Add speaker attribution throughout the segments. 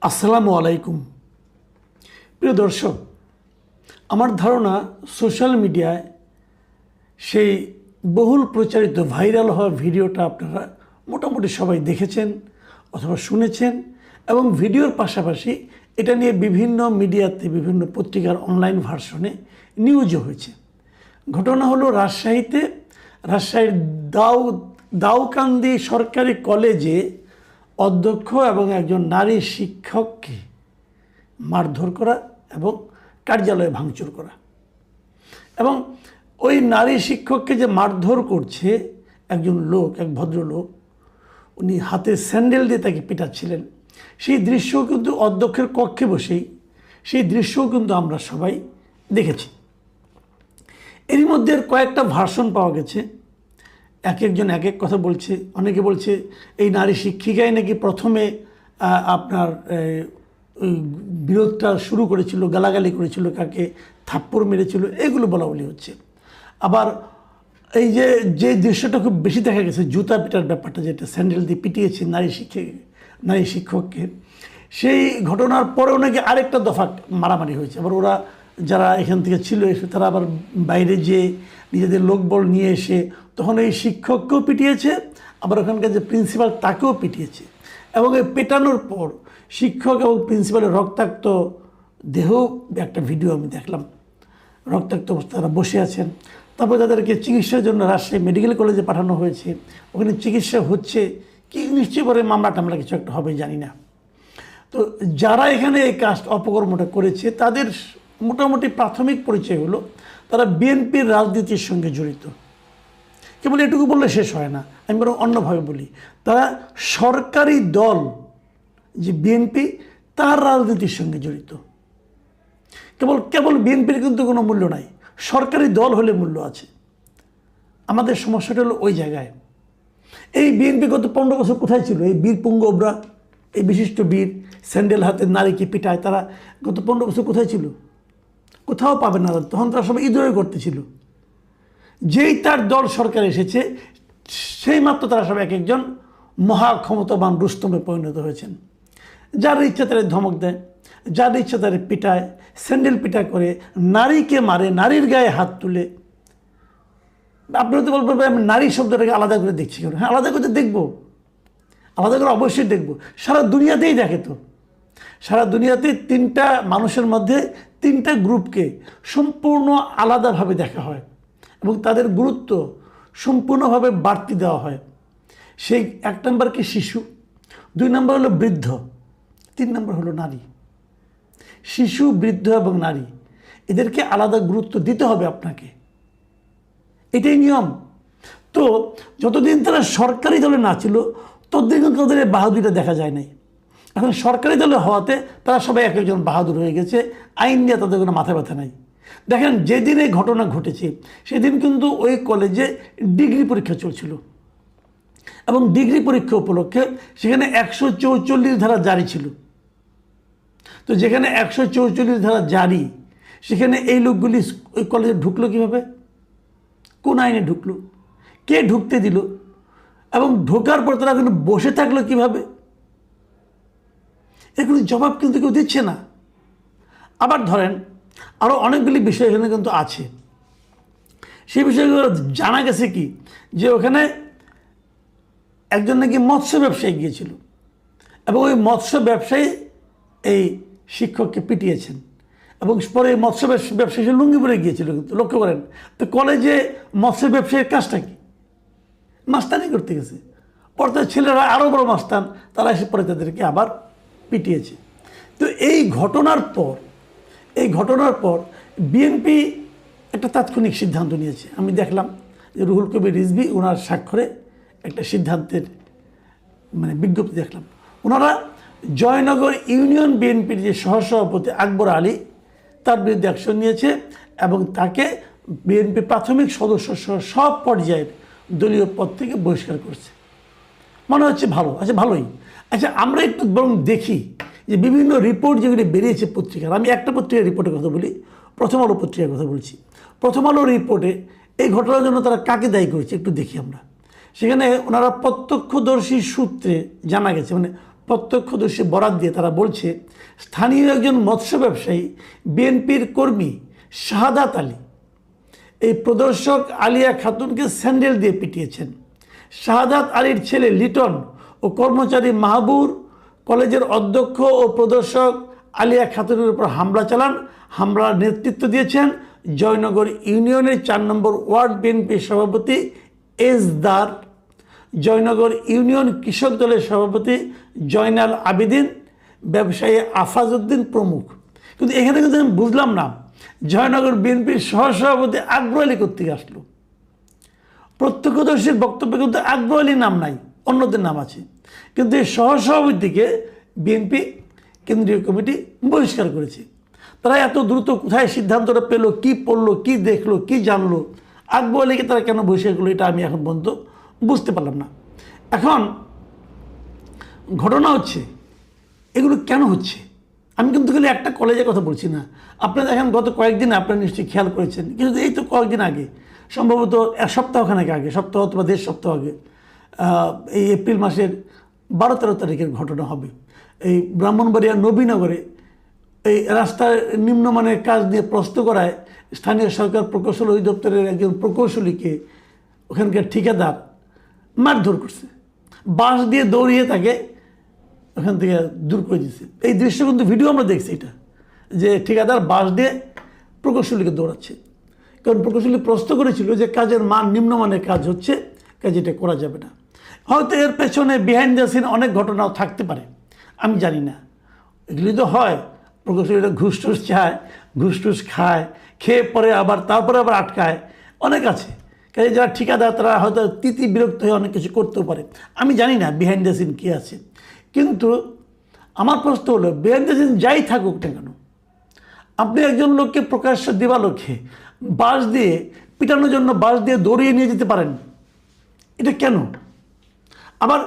Speaker 1: আসসালামু আলাইকুম। প্রিয় দর্শক, আমার ধারণা সোশ্যাল মিডিয়ায় সেই বহুল প্রচারিত ভাইরাল হওয়া ভিডিওটা আপনারা মোটামুটি সবাই দেখেছেন অথবা শুনেছেন, এবং ভিডিওর পাশাপাশি এটা নিয়ে বিভিন্ন মিডিয়াতে, বিভিন্ন পত্রিকার অনলাইন ভার্সনে নিউজও হয়েছে। ঘটনা হলো রাজশাহীর দাউকান্দি সরকারি কলেজে অধ্যক্ষ এবং একজন নারী শিক্ষককে মারধর করা এবং কার্যালয়ে ভাঙচুর করা। এবং ওই নারী শিক্ষককে যে মারধর করছে একজন লোক, এক ভদ্রলোক, উনি হাতে স্যান্ডেল দিয়ে তাকে পেটাচ্ছিলেন। সেই দৃশ্যও কিন্তু অধ্যক্ষের কক্ষে বসেই সেই দৃশ্যও কিন্তু আমরা সবাই দেখেছি। এরই মধ্যে কয়েকটা ভার্সন পাওয়া গেছে, এক একজন এক এক কথা বলছে। অনেকে বলছে এই নারী শিক্ষিকাই নাকি প্রথমে আপনার বিরোধটা শুরু করেছিল, গালাগালি করেছিল, কাকে থাপ্পড় মেরেছিল, এগুলো বলা বলি হচ্ছে। আবার এই যে দৃশ্যটা খুব বেশি দেখা গেছে, জুতা পিটার ব্যাপারটা, যেটা স্যান্ডেল দিয়ে পিটিয়েছে নারী শিক্ষককে, সেই ঘটনার পরেও নাকি আরেকটা দফা মারামারি হয়েছে। আবার ওরা যারা এখান থেকে ছিল এসে তারা আবার বাইরে যেয়ে নিজেদের লোকবল নিয়ে এসে তখন এই শিক্ষককেও পিটিয়েছে, আবার ওখানকার যে প্রিন্সিপাল তাকেও পিটিয়েছে। এবং এই পেটানোর পর শিক্ষক এবং প্রিন্সিপালের রক্তাক্ত দেহ একটা ভিডিও আমি দেখলাম, রক্তাক্ত অবস্থায় তারা বসে আছেন। তারপর তাদেরকে চিকিৎসার জন্য রাজশাহী মেডিকেল কলেজে পাঠানো হয়েছে, ওখানে চিকিৎসা হচ্ছে। কি নিশ্চয়ই পরে মামলা টামলা কিছু একটা হবে, জানি না। তো যারা এখানে এই কাজ অপকর্মটা করেছে তাদের মোটামুটি প্রাথমিক পরিচয় হলো তারা বিএনপির রাজনীতির সঙ্গে জড়িত। কেবল এটুকু বললে শেষ হয় না, আমি বরং অন্যভাবে বলি, তারা সরকারি দল যে বিএনপি তার রাজনীতির সঙ্গে জড়িত। কেবল বিএনপির কিন্তু কোনো মূল্য নাই, সরকারি দল হলে মূল্য আছে। আমাদের সমস্যাটা হলো ওই জায়গায়। এই বিএনপি গত 15 বছর কোথায় ছিল? এই বীর পুঙ্গবরা, এই বিশিষ্ট বীর স্যান্ডেল হাতে নারীকে পিটায়, তারা গত 15 বছর কোথায় ছিল? কোথাও পাবে না। তখন তারা সবাই ইদরে করতেছিল। যেই তার দল সরকার এসেছে সেই মাত্র তারা সব এক একজন মহা ক্ষমতাবান রুস্তমে পরিণত হয়েছেন। যার ইচ্ছা তারা ধমক দেয়, যার ইচ্ছা তারা পিটায়, স্যান্ডেল পিটা করে, নারীকে মারে, নারীর গায়ে হাত তুলে। আপনি হয়তো বলবেন আমি নারী শব্দটাকে আলাদা করে দেখছি কেন? হ্যাঁ, আলাদা করে দেখবো, আলাদা করে অবশ্যই দেখব। সারা দুনিয়াতেই দেখে তো, সারা দুনিয়াতে 3টা মানুষের মধ্যে 3টা গ্রুপকে সম্পূর্ণ আলাদাভাবে দেখা হয় এবং তাদের গুরুত্ব সম্পূর্ণভাবে বাড়তি দেওয়া হয়। সেই 1 নম্বর কি শিশু, 2 নম্বর হলো বৃদ্ধ, 3 নম্বর হলো নারী। শিশু, বৃদ্ধ এবং নারী, এদেরকে আলাদা গুরুত্ব দিতে হবে আপনাকে, এটাই নিয়ম। তো যতদিন তারা সরকারি দলে না ছিল ততদিন কিন্তু তাদের এই বাহাদুরিটা দেখা যায় নাই। এখন সরকারি দলে হওয়াতে তারা সবাই এক একজন বাহাদুর হয়ে গেছে, আইন নিয়ে তাদের কোনো মাথা ব্যথা নাই। দেখেন, যেদিন এই ঘটনা ঘটেছে সেদিন কিন্তু ওই কলেজে ডিগ্রি পরীক্ষা চলছিল এবং ডিগ্রি পরীক্ষা উপলক্ষে সেখানে 144 ধারা জারি ছিল। তো যেখানে 144 ধারা জারি, সেখানে এই লোকগুলি ওই কলেজে ঢুকলো কীভাবে? কোন আইনে ঢুকলো? কে ঢুকতে দিল? এবং ঢোকার পর তারা কিন্তু বসে থাকলো কীভাবে? এগুলো জবাব কিন্তু কেউ দিচ্ছে না। আবার ধরেন আরও অনেকগুলি বিষয় এখানে কিন্তু আছে। সেই বিষয়গুলো জানা গেছে কি, যে ওখানে একজন নাকি মৎস্য ব্যবসায়ী গিয়েছিল এবং ওই মৎস্য ব্যবসায়ী এই শিক্ষককে পিটিয়েছেন এবং পরে মৎস্য ব্যবসায়ী লুঙ্গি পরে গিয়েছিল। কিন্তু লক্ষ্য করেন তো, কলেজে মৎস্য ব্যবসায়ীর কাজটা কি? মাস্তানি করতে গেছে। পরে তার ছেলেরা আরও বড় মাস্তান, তারা এসে পরে তাদেরকে আবার পিটিয়েছে। তো এই ঘটনার পর বিএনপি একটা তাৎক্ষণিক সিদ্ধান্ত নিয়েছে। আমি দেখলাম যে রুহুল কবির রিজভী ওনার স্বাক্ষরে একটা সিদ্ধান্তের বিজ্ঞপ্তি দেখলাম। ওনারা জয়নগর ইউনিয়ন বিএনপির যে সহসভাপতি আকবর আলী, তার বিরুদ্ধে অ্যাকশন নিয়েছে এবং তাকে বিএনপি প্রাথমিক সদস্য সহ সব পর্যায়ের দলীয় পদ থেকে বহিষ্কার করছে। মনে হচ্ছে ভালো, আচ্ছা ভালোই। আচ্ছা, আমরা একটু বরং দেখি যে বিভিন্ন রিপোর্ট যেগুলি বেরিয়েছে পত্রিকার। আমি একটা পত্রিকার রিপোর্টের কথা বলি, প্রথম আলো পত্রিকার কথা বলছি। প্রথম আলো রিপোর্টে এই ঘটনার জন্য তারা কাকে দায়ী করেছে একটু দেখি আমরা। সেখানে ওনারা প্রত্যক্ষদর্শী সূত্রে জানা গেছে, প্রত্যক্ষদর্শী বরাত দিয়ে তারা বলছে, স্থানীয় একজন মৎস্য ব্যবসায়ী বিএনপির কর্মী শাহাদাত আলী এই প্রদর্শক আলিয়া খাতুনকে স্যান্ডেল দিয়ে পিটিয়েছেন। শাহাদাত আলীর ছেলে লিটন ও কর্মচারী মাহবুর কলেজের অধ্যক্ষ ও প্রদর্শক আলিয়া খাতুনের উপর হামলা চালান। হামলার নেতৃত্ব দিয়েছেন জয়নগর ইউনিয়নের 4 নম্বর ওয়ার্ড বিএনপির সভাপতি এজদার, জয়নগর ইউনিয়ন কৃষক দলের সভাপতি জয়নাল আবেদিন, ব্যবসায়ী আফাজউদ্দিন প্রমুখ। কিন্তু এখানে কিন্তু আমি বুঝলাম না জয়নগর বিএনপির সহসভাপতি আকবর আলী কোত্থেকে আসলো। প্রত্যক্ষদর্শীর বক্তব্যে কিন্তু আকবর আলীর নাম নাই, অন্যদের নাম আছে, কিন্তু এই সহসভাপতিকে বিএনপি কেন্দ্রীয় কমিটি বহিষ্কার করেছে। তারা এত দ্রুত কোথায় সিদ্ধান্তটা পেলো, কি পড়লো, কি দেখলো, কি জানলো, আকবর আলীকে তারা কেন বহিষ্কার করলো, এটা আমি এখন পর্যন্ত বুঝতে পারলাম না। এখন ঘটনা হচ্ছে এগুলো কেন হচ্ছে, আমি কিন্তু খালি একটা কলেজের কথা বলছি না। আপনারা দেখেন গত কয়েকদিন আপনারা নিশ্চয়ই খেয়াল করেছেন, কিন্তু এই তো কয়েকদিন আগে, সম্ভবত এক সপ্তাহখানেক আগে, সপ্তাহ অথবা 1.5 সপ্তাহ আগে, এই এপ্রিল মাসের 12-13 তারিখের ঘটনা হবে। এই ব্রাহ্মণবাড়িয়া নবীনগরে এই রাস্তার নিম্নমানের কাজ নিয়ে প্রশ্ন করায় স্থানীয় সরকার প্রকৌশল অধিদপ্তরের একজন প্রকৌশলীকে ওখানকার ঠিকাদার মারধর করছে, বাঁশ দিয়ে দৌড়িয়ে তাকে ওখান থেকে দূর করে দিচ্ছে। এই দৃশ্য কিন্তু ভিডিও আমরা দেখছি, এটা যে ঠিকাদার বাঁশ দিয়ে প্রকৌশলীকে দৌড়াচ্ছে। কারণ প্রকৌশলী প্রশ্ন করেছিল যে কাজের মান নিম্নমানের কাজ হচ্ছে, কাজ এটা করা যাবে না। হয়তো এর পেছনে বিহাইন্ড দ্য সিন অনেক ঘটনাও থাকতে পারে, আমি জানি না। এগুলি তো হয়, প্রকৌশলীরা ঘুষ টুস চায়, ঘুষ টুস খায়, খেয়ে পরে আবার তারপরে আবার আটকায়, অনেক আছে। কাজে যারা ঠিকাদার তারা হয়তো বিরক্ত হয়ে অনেক কিছু করতেও পারে, আমি জানি না বিহাইন্ড দ্য সিন কী আছে। কিন্তু আমার প্রশ্ন হলো, বিহাইন্ড দ্য সিন যাই থাকুক না কেন, আপনি একজন লোককে প্রকাশ্য দিবালোকে বাঁশ দিয়ে পিটানোর জন্য বাঁশ দিয়ে দৌড়িয়ে নিয়ে যেতে পারেন, এটা কেন? আবার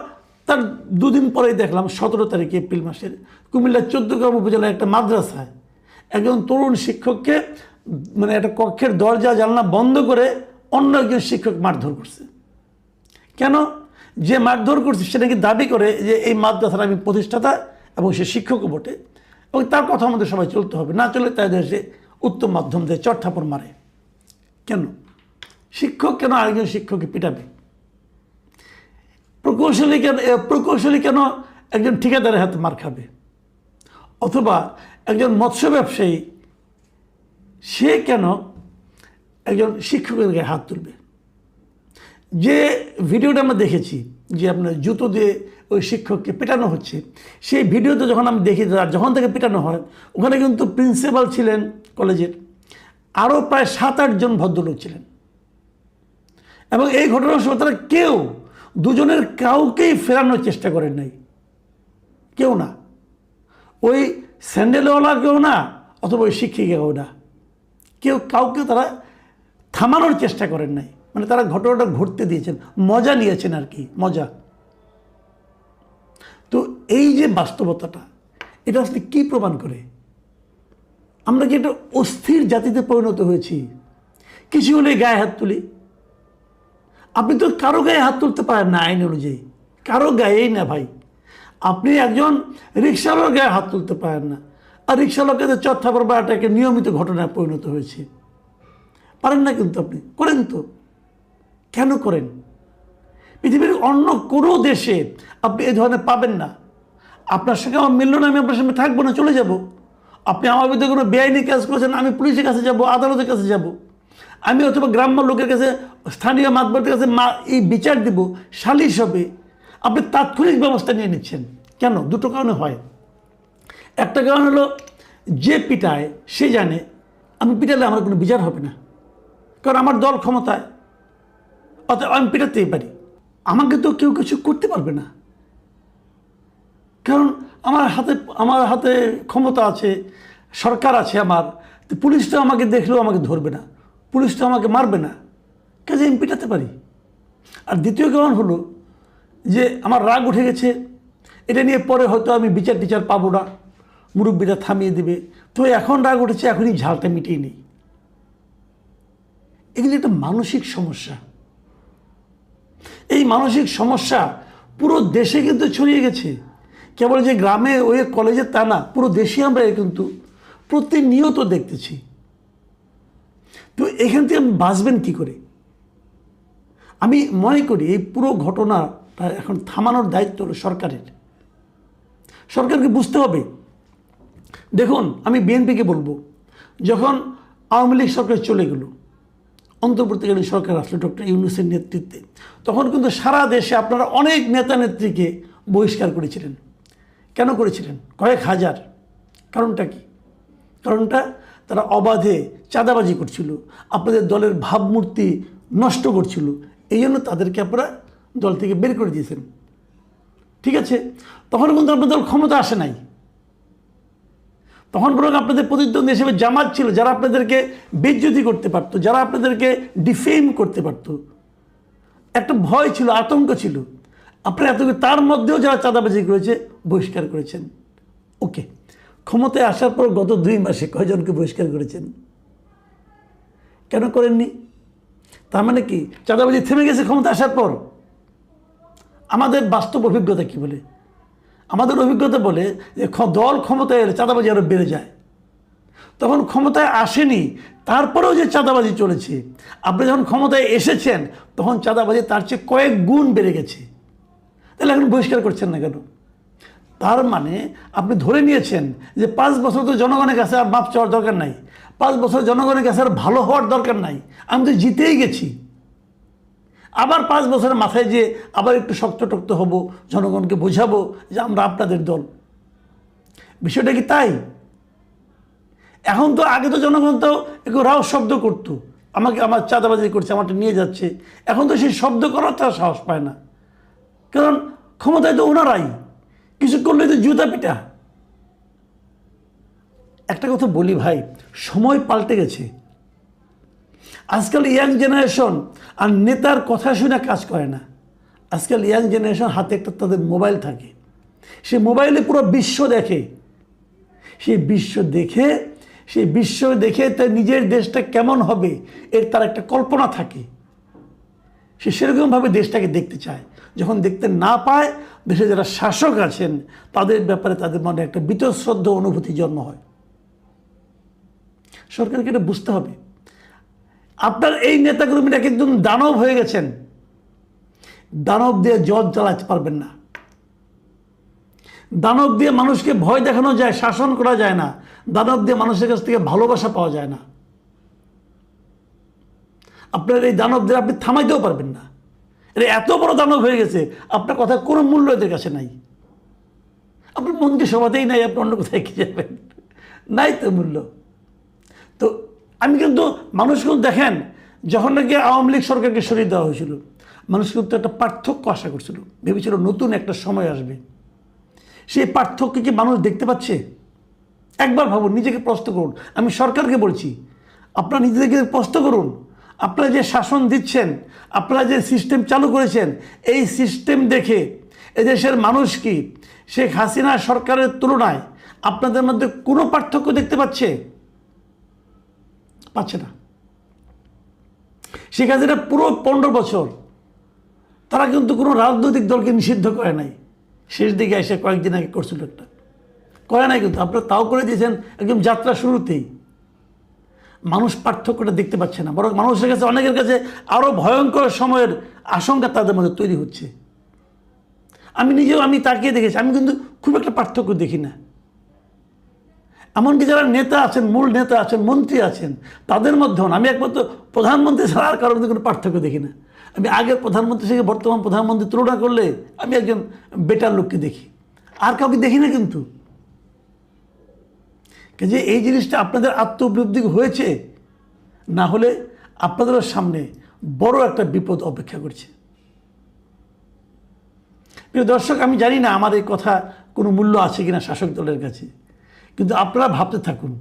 Speaker 1: তার 2 দিন পরেই দেখলাম 17 তারিখে এপ্রিল মাসের কুমিল্লার 14গ্রাম উপজেলার একটা মাদ্রাসায় একজন তরুণ শিক্ষককে মানে একটা কক্ষের দরজা জানলা বন্ধ করে অন্য একজন শিক্ষক মারধর করছে। কেন? যে মারধর করছে সে নাকি দাবি করে যে এই মাদ্রাসার আমি প্রতিষ্ঠাতা এবং সে শিক্ষকও বটে, এবং তার কথা আমাদের সবাই চলতে হবে, না চলে তাই দেশে উত্তম মাধ্যম দিয়ে চটথাপড় মারে। কেন শিক্ষক কেন আরেকজন শিক্ষককে পিটাবে? প্রকৌশলী কেন একজন ঠিকাদারের হাতে মার খাবে? অথবা একজন মৎস্য ব্যবসায়ী সে কেন একজন শিক্ষকের গায়ে হাত তুলবে? যে ভিডিওটা আমরা দেখেছি যে আপনার জুতো দিয়ে ওই শিক্ষককে পেটানো হচ্ছে, সেই ভিডিওতে যখন আমি দেখি, যখন থেকে পেটানো হয়, ওখানে কিন্তু প্রিন্সিপাল ছিলেন কলেজের, আরও প্রায় 7-8 জন ভদ্রলোক ছিলেন, এবং এই ঘটনার সময় তারা কেউ দুজনের কাউকেই ফেরানোর চেষ্টা করেন নাই, কেউ না, ওই স্যান্ডেলওয়ালা কেউ না, অথবা ওই শিক্ষিকাও না, কেউ কাউকে তারা থামানোর চেষ্টা করেন নাই। মানে তারা ঘটনাটা ঘটতে দিয়েছেন, মজা নিয়েছেন আর কি, মজা। তো এই যে বাস্তবতাটা, এটা আসলে কী প্রমাণ করে? আমরা কি একটা অস্থির জাতিতে পরিণত হয়েছি? কিছু হলে গায়ে হাত তুলি। আপনি তো কারো গায়ে হাত তুলতে পারেন না আইন অনুযায়ী, কারো গায়েই না ভাই। আপনি একজন রিক্সাওয়ালার গায়ে হাত তুলতে পারেন না, আর রিক্সাওয়ালাকে চটথাপড় মারাটা একটা নিয়মিত ঘটনায় পরিণত হয়েছে। পারেন না, কিন্তু আপনি করেন তো। কেন করেন? পৃথিবীর অন্য কোনো দেশে আপনি এই ধরনের পাবেন না। আপনার সঙ্গে আমার মিলল না, আমি আপনার সঙ্গে থাকবো না, চলে যাব। আপনি আমার বিরুদ্ধে কোনো বেআইনি কাজ করেছেন, আমি পুলিশের কাছে যাব, আদালতের কাছে যাব, আমি অথবা গ্রাম্য লোকের কাছে, স্থানীয় মাতবরের কাছে এই বিচার দিব, সালিশ হবে। আপনি তাৎক্ষণিক ব্যবস্থা নিয়ে নিচ্ছেন কেন? দুটো কারণে হয়। একটা কারণ হলো, যে পিটায় সে জানে আমি পিটালে আমার কোনো বিচার হবে না, কারণ আমার দল ক্ষমতায়, অতএব আমি পিটাতেই পারি, আমাকে তো কেউ কিছু করতে পারবে না, কারণ আমার হাতে ক্ষমতা আছে, সরকার আছে আমার। তো পুলিশটা আমাকে দেখলেও আমাকে ধরবে না, পুলিশটা আমাকে মারবে না, কাজে আমি পিটাতে পারি। আর দ্বিতীয় কারণ হলো যে আমার রাগ উঠে গেছে, এটা নিয়ে পরে হয়তো আমি বিচার টিচার পাবো না, মুরব্বীরা থামিয়ে দেবে, তো এখন রাগ উঠেছে, এখনই ঝালটা মিটিয়ে নেই। এগুলি একটা মানসিক সমস্যা। এই মানসিক সমস্যা পুরো দেশে কিন্তু ছড়িয়ে গেছে। কেবল যে গ্রামে ওই কলেজে তা না, পুরো দেশে আমরা কিন্তু প্রতিনিয়ত দেখতেছি। তো এখান থেকে বাঁচবেন কী করে? আমি মনে করি এই পুরো ঘটনাটা এখন থামানোর দায়িত্ব হলো সরকারের। সরকারকে বুঝতে হবে। দেখুন, আমি বিএনপিকে বলবো, যখন আওয়ামী লীগ সরকার চলে গেল, অন্তর্বর্তীকালীন সরকার আসলো ডক্টর ইউনূসের নেতৃত্বে, তখন কিন্তু সারা দেশে আপনারা অনেক নেতা নেত্রীকে বহিষ্কার করেছিলেন। কেন করেছিলেন? কয়েক হাজার। কারণটা কি? কারণটা তারা অবাধে চাঁদাবাজি করছিল, আপনাদের দলের ভাবমূর্তি নষ্ট করছিল, এই জন্য তাদেরকে আপনারা দল থেকে বের করে দিয়েছেন। ঠিক আছে, তখন কিন্তু আপনাদের দল ক্ষমতা আসে নাই। তখন বরং আপনাদের প্রতিদ্বন্দ্বী হিসেবে জামাত ছিল, যারা আপনাদেরকে বেইজ্জতি করতে পারতো, যারা আপনাদেরকে ডিফেম করতে পারতো। একটা ভয় ছিল, আতঙ্ক ছিল। আপনারা এত, তার মধ্যেও যারা চাঁদাবাজি করেছে বহিষ্কার করেছেন। ওকে, ক্ষমতায় আসার পর গত 2 মাসে কয়জনকে বহিষ্কার করেছেন? কেন করেননি? তার মানে কি চাঁদাবাজি থেমে গেছে ক্ষমতা আসার পর? আমাদের বাস্তব অভিজ্ঞতা কি বলে? আমাদের অভিজ্ঞতা বলে যে দল ক্ষমতায় এলে চাঁদাবাজি আরও বেড়ে যায়। তখন ক্ষমতায় আসেনি, তারপরেও যে চাঁদাবাজি চলেছে, আপনি যখন ক্ষমতায় এসেছেন তখন চাঁদাবাজি তার চেয়ে কয়েক গুণ বেড়ে গেছে। তাহলে এখন বহিষ্কার করছেন না কেন? তার মানে আপনি ধরে নিয়েছেন যে 5 বছর তো জনগণের কাছে আর মাপ চাওয়ার দরকার নাই, 5 বছর জনগণের কাছে আর ভালো হওয়ার দরকার নাই, আমি তো জিতেই গেছি। আবার 5 বছরের মাথায় যে আবার একটু শক্ত হব, জনগণকে বোঝাবো যে আমরা আপনাদের দল। বিষয়টা কি তাই? এখন তো আগে তো জনগণ তো একটু রাও শব্দ করতো, আমাকে আমার চাঁদাবাজি করছে, আমারটা নিয়ে যাচ্ছে। এখন তো সেই শব্দ করার তার সাহস পায় না, কারণ ক্ষমতায় তো ওনারাই, কিছু করলে তো জুতা পিটা। একটা কথা বলি ভাই, সময় পাল্টে গেছে। আজকাল ইয়াং জেনারেশন আর নেতার কথা শুনে কাজ করে না। আজকাল ইয়াং জেনারেশন হাতে একটা তাদের মোবাইল থাকে, সে মোবাইলে পুরো বিশ্ব দেখে। সেই বিশ্ব দেখে তার নিজের দেশটা কেমন হবে এর তার একটা কল্পনা থাকে। সে সেরকমভাবে দেশটাকে দেখতে চায়। যখন দেখতে না পায়, দেশে যারা শাসক আছেন তাদের ব্যাপারে তাদের মনে একটা বীতশ্রদ্ধ অনুভূতি জন্ম হয়। সরকারকে এটা বুঝতে হবে। আপনার এই নেতাকর্মীরা একদম দানব হয়ে গেছেন। দানব দিয়ে জজ চালাতে পারবেন না। দানব দিয়ে মানুষকে ভয় দেখানো যায়, শাসন করা যায় না। দানব দিয়ে মানুষের কাছ থেকে ভালোবাসা পাওয়া যায় না। আপনার এই দানবদের আপনি থামাইতেও পারবেন না। এটা এত বড় দানব হয়ে গেছে, আপনার কথা কোনো মূল্য এদের কাছে নাই। আপনার মন্ত্রী সভাতেই নাই, আপনি অন্য কোথায় কি যাবেন? নাই তো মূল্য। তো আমি কিন্তু মানুষ কিন্তু দেখেন, যখন নাকি আওয়ামী লীগ সরকারকে সরিয়ে দেওয়া হয়েছিল, মানুষ কিন্তু একটা পার্থক্য আশা করছিল, ভেবেছিল নতুন একটা সময় আসবে। সেই পার্থক্য কি মানুষ দেখতে পাচ্ছে? একবার ভাবুন, নিজেকে প্রশ্ন করুন। আমি সরকারকে বলছি, আপনারা নিজেদেরকে প্রশ্ন করুন। আপনারা যে শাসন দিচ্ছেন, আপনারা যে সিস্টেম চালু করেছেন, এই সিস্টেম দেখে এদেশের মানুষ কি শেখ হাসিনা সরকারের তুলনায় আপনাদের মধ্যে কোনো পার্থক্য দেখতে পাচ্ছে? পাচ্ছে না। শেখ হাসিনা পুরো 15 বছর তারা কিন্তু কোনো রাজনৈতিক দলকে নিষিদ্ধ করে নাই। শেষ দিকে এসে কয়েকদিন আগে করছিল একটা, করে নাই কিন্তু আপনারা তাও করে দিয়েছেন একদম যাত্রা শুরুতেই। মানুষ পার্থক্যটা দেখতে পাচ্ছে না, বরং মানুষের কাছে, অনেকের কাছে আরও ভয়ঙ্কর সময়ের আশঙ্কা তাদের মধ্যে তৈরি হচ্ছে। আমি তাকিয়ে দেখেছি, আমি কিন্তু খুব একটা পার্থক্য দেখি না। এমনকি যারা নেতা আছেন, মূল নেতা আছেন, মন্ত্রী আছেন, তাদের মধ্যেও আমি একমাত্র প্রধানমন্ত্রী ছাড়া আর কারোর মধ্যে কোনো পার্থক্য দেখি না। আমি আগের প্রধানমন্ত্রীর সঙ্গে বর্তমান প্রধানমন্ত্রী তুলনা করলে আমি একজন বেটার লোককে দেখি, আর কাউকে দেখি না। কিন্তু যে এই জিনিসটা আপনাদের আত্মউপলব্ধি হয়েছে, না হলে আপনাদের সামনে বড় একটা বিপদ অপেক্ষা করছে। প্রিয় দর্শক, আমি জানি না আমার এই কথা কোনো মূল্য আছে কিনা শাসক দলের কাছে, কিন্তু আপনারা ভাবতে থাকুন।